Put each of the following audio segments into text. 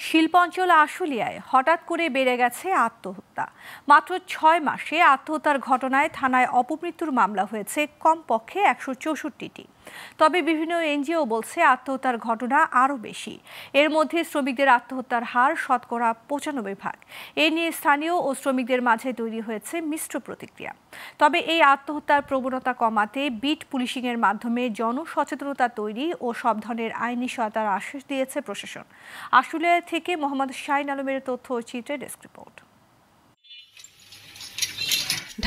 শিল্পাঞ্চল আশুলিয়ায় হঠাৎ করে বেড়ে গেছে আত্মহত্যা। মাত্র ৬ মাসে আত্মহত্যার ঘটনায় থানায় অপমৃত্যুর মামলা হয়েছে কমপক্ষে ১৬৪টি। তবে বিভিন্ন এনজিও বলছে আত্মহত্যার ঘটনা আরও বেশি। এর মধ্যে শ্রমিকদের আত্মহত্যার হার শতকরা ৯৫%। এ নিয়ে স্থানীয় ও শ্রমিকদের মাঝে তৈরি হয়েছে মিশ্র প্রতিক্রিয়া। তবে এই আত্মহত্যার প্রবণতা কমাতে বিট পুলিশিংয়ের মাধ্যমে জনসচেতনতা তৈরি ও সব ধরনের আইনি সহায়তার আশ্বাস দিয়েছে প্রশাসন। আশুলিয়া থেকে মোহাম্মদ শাহিন আলমের তথ্য ও চিত্রে ডেস্ক রিপোর্ট।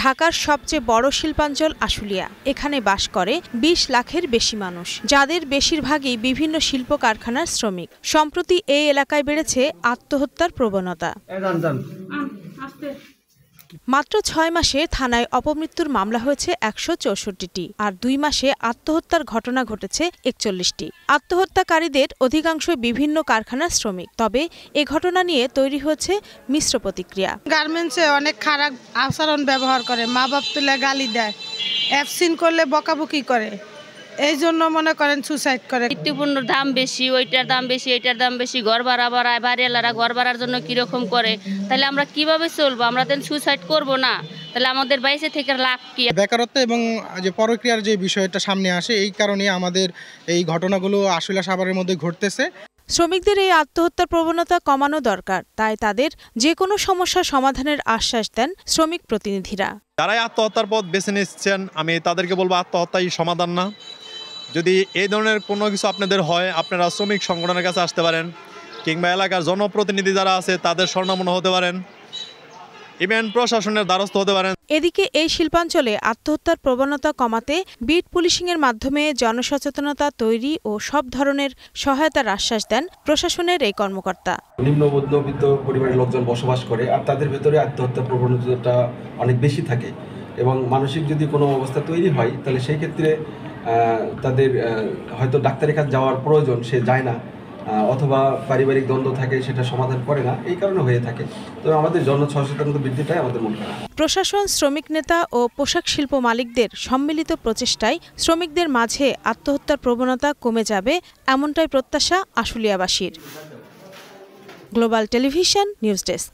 ঢাকার সবচেয়ে বড় শিল্পাঞ্চল আশুলিয়া। এখানে বাস করে ২০ লাখের বেশি মানুষ, যাদের বেশিরভাগই বিভিন্ন শিল্প কারখানার শ্রমিক। সম্প্রতি এই এলাকায় বেড়েছে আত্মহত্যার প্রবণতা। মাত্র ৬ মাসে থানায় অপমৃত্যুর মামলা হয়েছে ১৬৪টি, আর ২ মাসে আত্মহত্যার ঘটনা ঘটেছে ৪১টি। আত্মহত্যাকারীদের অধিকাংশই বিভিন্ন কারখানার শ্রমিক। তবে এ ঘটনা নিয়ে তৈরি হয়েছে মিশ্র প্রতিক্রিয়া। গার্মেন্টসে অনেক খারাপ আচরণ ব্যবহার করে, মা বাপ তুলে গালি দেয়, অ্যাবসেন্ট করলে বকাবকি করে, এই জন্য মনে করেন সুসাইড করে। নিত্যপণ্যের দাম বেশি, ওইটার দাম বেশি, এইটার দাম বেশি, ঘর ভাড়া বাড়ায়, বাড়িওয়ালারা ঘর ভাড়ার জন্য কিরকম করে, তাহলে আমরা কিভাবে চলবো? আমরা তো সুসাইড করব না, তাহলে আমাদের বাইরে থেকে লাভ কি? বেকারত্ব এবং যে পরক্রিয়ার যে বিষয়টা সামনে আসে, এই কারণে আমাদের এই ঘটনাগুলো আশুলিয়া সাভারের মধ্যে ঘটতেছে। শ্রমিকদের এই আত্মহত্যার প্রবণতা কমানো দরকার, তাই তাদের যে কোনো সমস্যা সমাধানের আশ্বাস দেন শ্রমিক প্রতিনিধিরা। যারাই আত্মহত্যার পথ বেছে নিচ্ছেন, আমি তাদেরকে বলবো আত্মহত্যাই সমাধান না। যদি এই ধরনের কোনো কিছু আপনাদের হয়, আপনারা শ্রমিক সংগঠনের কাছে আসতে পারেন, কিংবা এলাকার জনপ্রতিনিধি যারা আছে তাদের স্বর্ণামন হতে পারেন, ইভেন প্রশাসনের দ্বারস্থ হতে পারেন। এদিকে এই শিল্পাঞ্চলে আত্মহত্যার প্রবণতা কমাতে বিট পুলিশিংয়ের মাধ্যমে জনসচেতনতা তৈরি ও সব ধরনের সহায়তার আশ্বাস দেন প্রশাসনের এই কর্মকর্তা। নিম্ন মধ্যবিত্ত পরিবারের লোকজন বসবাস করে, আর তাদের ভেতরে আত্মহত্যার প্রবণতাটা অনেক বেশি থাকে, এবং মানসিক যদি কোনো অবস্থা তৈরি হয় তাহলে সেই ক্ষেত্রে তাদের হয়তো ডাক্তারের কাছে যাওয়ার প্রয়োজন, সে যায় না, অথবা পারিবারিক দ্বন্দ্ব থাকে, সেটা সমাধান করে না, এই কারণে হয়ে থাকে। তো আমাদের জনসচেতনতা বৃদ্ধিটাই আমাদের মূল কারণ। প্রশাসন, শ্রমিক নেতা ও পোশাক শিল্প মালিকদের সম্মিলিত প্রচেষ্টায় শ্রমিকদের মাঝে আত্মহত্যার প্রবণতা কমে যাবে, এমনটাই প্রত্যাশা আশুলিয়াবাসীর। Global television news desk.